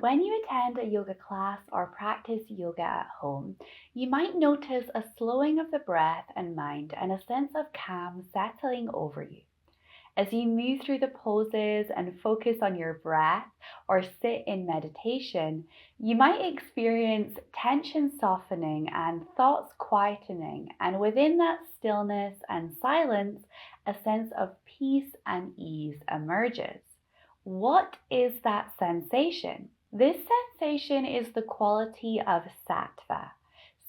When you attend a yoga class or practice yoga at home, you might notice a slowing of the breath and mind and a sense of calm settling over you. As you move through the poses and focus on your breath or sit in meditation, you might experience tension softening and thoughts quietening, and within that stillness and silence, a sense of peace and ease emerges. What is that sensation? This sensation is the quality of Sattva.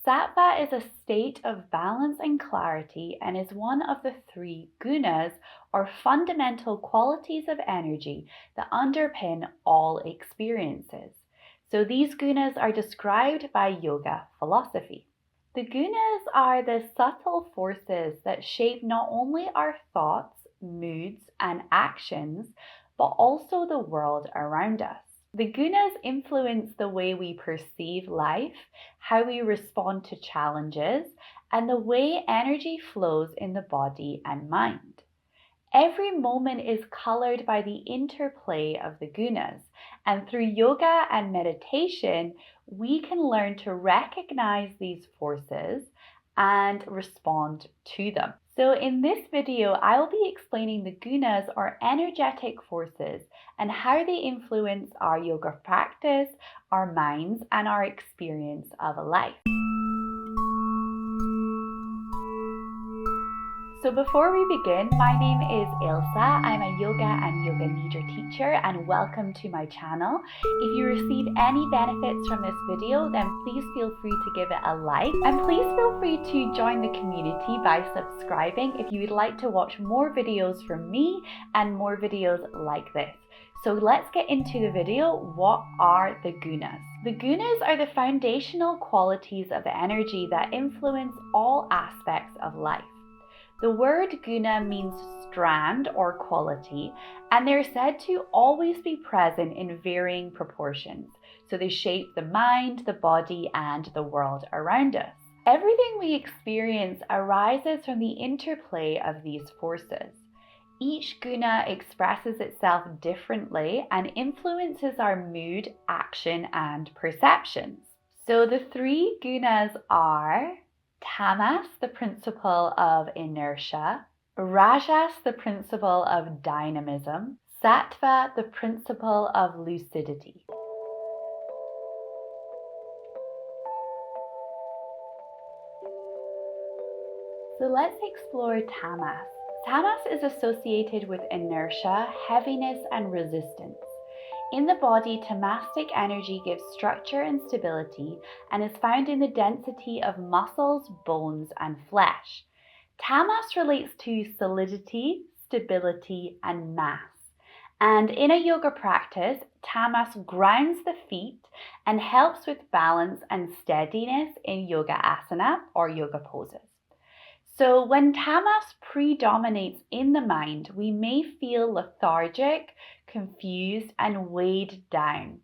Sattva is a state of balance and clarity and is one of the three gunas or fundamental qualities of energy that underpin all experiences. So these gunas are described by yoga philosophy. The gunas are the subtle forces that shape not only our thoughts, moods, and actions, but also the world around us. The gunas influence the way we perceive life, how we respond to challenges, and the way energy flows in the body and mind. Every moment is colored by the interplay of the gunas, and through yoga and meditation, we can learn to recognize these forces and respond to them. So in this video, I will be explaining the gunas or energetic forces and how they influence our yoga practice, our minds, and our experience of life. So before we begin, my name is Ilsa. I'm a yoga and yoga nidra teacher, and welcome to my channel. If you receive any benefits from this video, then please feel free to give it a like, and please feel free to join the community by subscribing if you would like to watch more videos from me and more videos like this. So let's get into the video. What are the gunas? The gunas are the foundational qualities of energy that influence all aspects of life. The word guna means strand or quality, and they're said to always be present in varying proportions. So they shape the mind, the body, and the world around us. Everything we experience arises from the interplay of these forces. Each guna expresses itself differently and influences our mood, action, and perceptions. So the three gunas are tamas, the principle of inertia; rajas, the principle of dynamism; sattva, the principle of lucidity. So let's explore tamas. Tamas is associated with inertia, heaviness, and resistance. In the body, tamastic energy gives structure and stability and is found in the density of muscles, bones, and flesh. Tamas relates to solidity, stability, and mass. And in a yoga practice, tamas grounds the feet and helps with balance and steadiness in yoga asana or yoga poses. So when tamas predominates in the mind, we may feel lethargic, confused, and weighed down.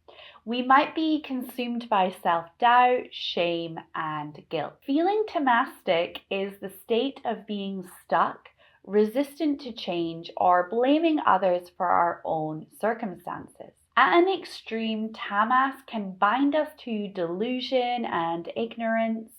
We might be consumed by self-doubt, shame, and guilt. Feeling tamastic is the state of being stuck, resistant to change, or blaming others for our own circumstances. At an extreme, tamas can bind us to delusion and ignorance,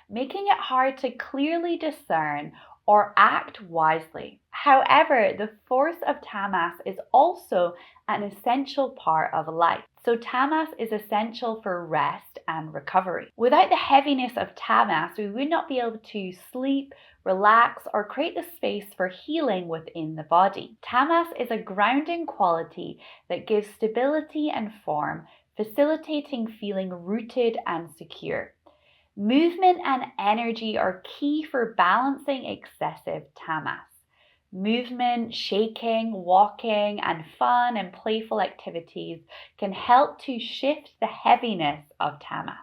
making it hard to clearly discern or act wisely. However, the force of tamas is also an essential part of life. So tamas is essential for rest and recovery. Without the heaviness of tamas, we would not be able to sleep, relax, or create the space for healing within the body. Tamas is a grounding quality that gives stability and form, facilitating feeling rooted and secure. Movement and energy are key for balancing excessive tamas. Movement, shaking, walking, and fun and playful activities can help to shift the heaviness of tamas.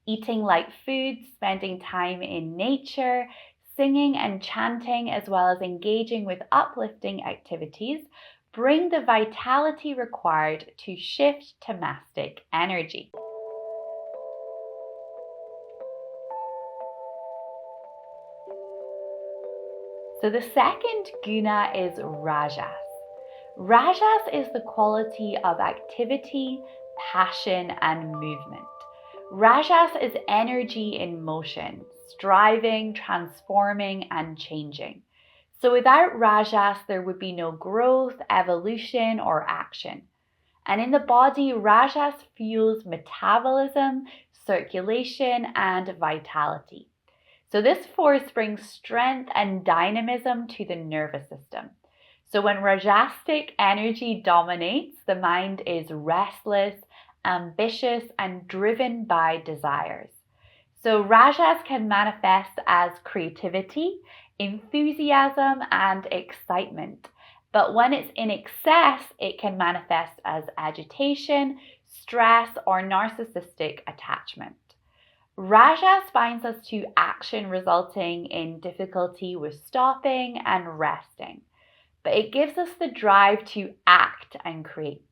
Eating light foods, spending time in nature, singing and chanting, as well as engaging with uplifting activities, bring the vitality required to shift tamastic energy. So the second guna is rajas. Rajas is the quality of activity, passion, and movement. Rajas is energy in motion, striving, transforming, and changing. So without Rajas, there would be no growth, evolution, or action. And in the body, Rajas fuels metabolism, circulation, and vitality. So this force brings strength and dynamism to the nervous system. So when Rajasic energy dominates, the mind is restless, ambitious, and driven by desires. So Rajas can manifest as creativity, enthusiasm, and excitement. But when it's in excess, it can manifest as agitation, stress, or narcissistic attachment. Rajas binds us to action, resulting in difficulty with stopping and resting. But it gives us the drive to act and create.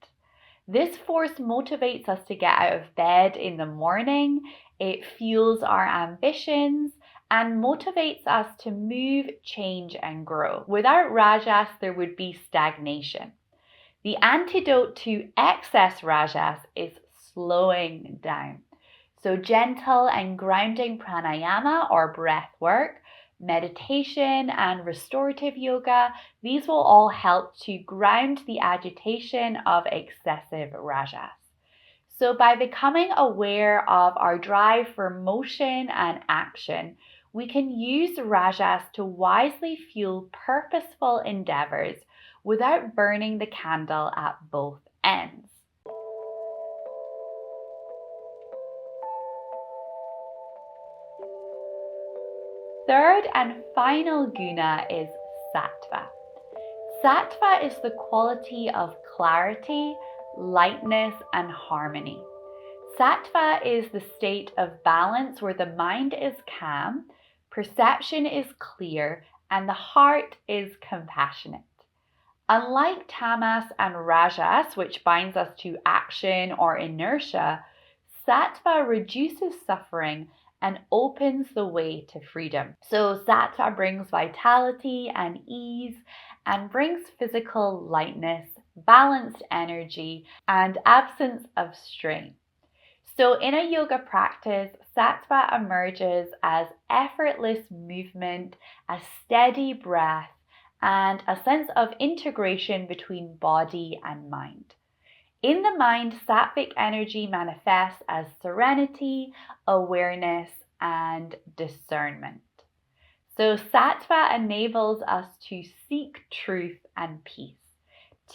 This force motivates us to get out of bed in the morning, it fuels our ambitions, and motivates us to move, change, and grow. Without Rajas, there would be stagnation. The antidote to excess Rajas is slowing down. So gentle and grounding pranayama or breath work, meditation, and restorative yoga, these will all help to ground the agitation of excessive Rajas. So by becoming aware of our drive for motion and action, we can use Rajas to wisely fuel purposeful endeavors without burning the candle at both ends. Third and final guna is Sattva. Sattva is the quality of clarity, lightness, and harmony. Sattva is the state of balance where the mind is calm, perception is clear, and the heart is compassionate. Unlike tamas and rajas, which binds us to action or inertia, Sattva reduces suffering and opens the way to freedom. So Sattva brings vitality and ease and brings physical lightness, balanced energy, and absence of strain. So in a yoga practice, Sattva emerges as effortless movement, a steady breath, and a sense of integration between body and mind. In the mind, sattvic energy manifests as serenity, awareness, and discernment. So Sattva enables us to seek truth and peace,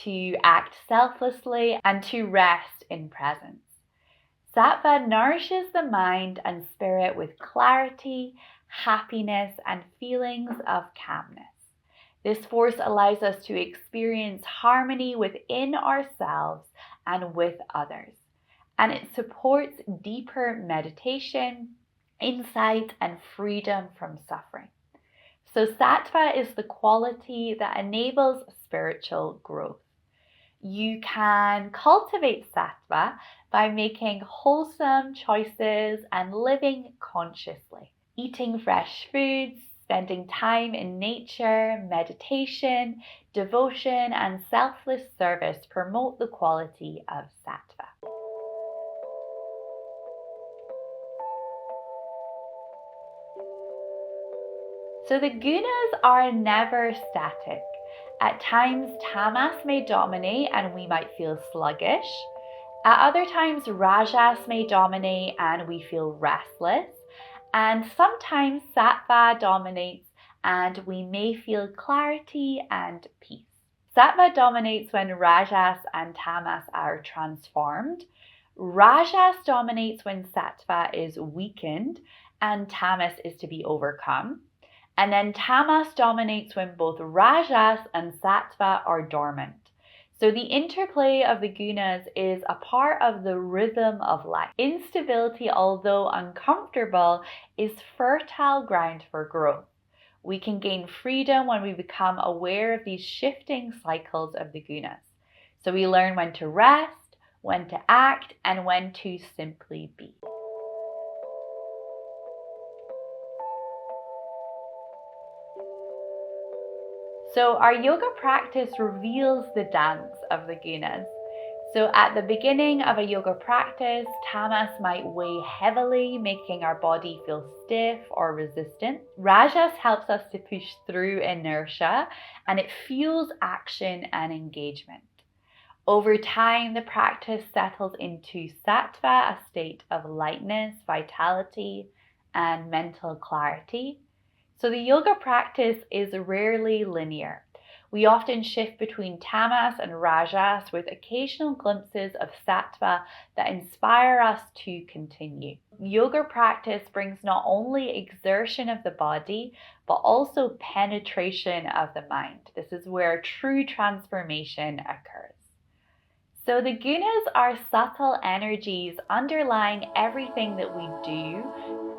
to act selflessly, and to rest in presence. Sattva nourishes the mind and spirit with clarity, happiness, and feelings of calmness. This force allows us to experience harmony within ourselves and with others, and it supports deeper meditation, insight, and freedom from suffering. So Sattva is the quality that enables spiritual growth. You can cultivate Sattva by making wholesome choices and living consciously, eating fresh foods, spending time in nature, meditation, devotion, and selfless service promote the quality of Sattva. So the gunas are never static. At times, tamas may dominate and we might feel sluggish. At other times, rajas may dominate and we feel restless. And sometimes sattva dominates and we may feel clarity and peace. Sattva dominates when rajas and tamas are transformed. Rajas dominates when sattva is weakened and tamas is to be overcome. And then tamas dominates when both rajas and sattva are dormant. So the interplay of the gunas is a part of the rhythm of life. Instability, although uncomfortable, is fertile ground for growth. We can gain freedom when we become aware of these shifting cycles of the gunas. So we learn when to rest, when to act, and when to simply be. So our yoga practice reveals the dance of the gunas. So at the beginning of a yoga practice, tamas might weigh heavily, making our body feel stiff or resistant. Rajas helps us to push through inertia, and it fuels action and engagement. Over time, the practice settles into Sattva, a state of lightness, vitality, and mental clarity. So the yoga practice is rarely linear. We often shift between tamas and rajas with occasional glimpses of sattva that inspire us to continue. Yoga practice brings not only exertion of the body, but also penetration of the mind. This is where true transformation occurs. So the gunas are subtle energies underlying everything that we do,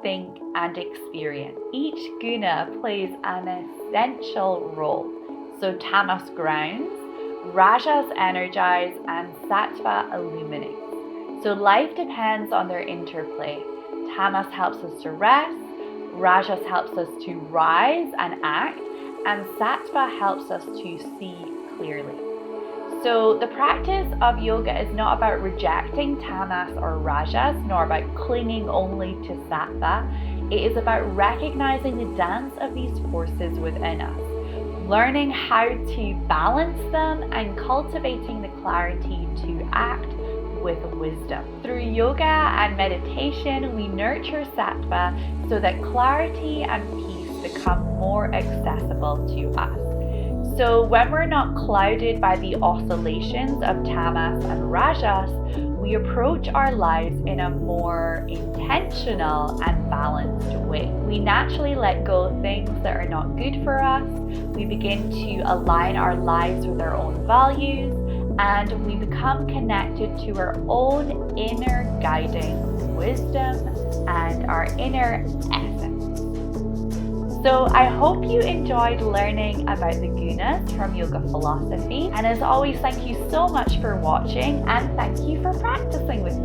think, and experience. Each guna plays an essential role. So tamas grounds, rajas energize, and sattva illuminates. So life depends on their interplay. Tamas helps us to rest, rajas helps us to rise and act, and sattva helps us to see clearly. So the practice of yoga is not about rejecting tamas or rajas, nor about clinging only to sattva. It is about recognizing the dance of these forces within us, learning how to balance them, and cultivating the clarity to act with wisdom. Through yoga and meditation, we nurture sattva so that clarity and peace become more accessible to us. So when we're not clouded by the oscillations of tamas and rajas, we approach our lives in a more intentional and balanced way. We naturally let go of things that are not good for us. We begin to align our lives with our own values, and we become connected to our own inner guiding wisdom and our inner essence. So I hope you enjoyed learning about the gunas from yoga philosophy. And as always, thank you so much for watching, and thank you for practicing with me.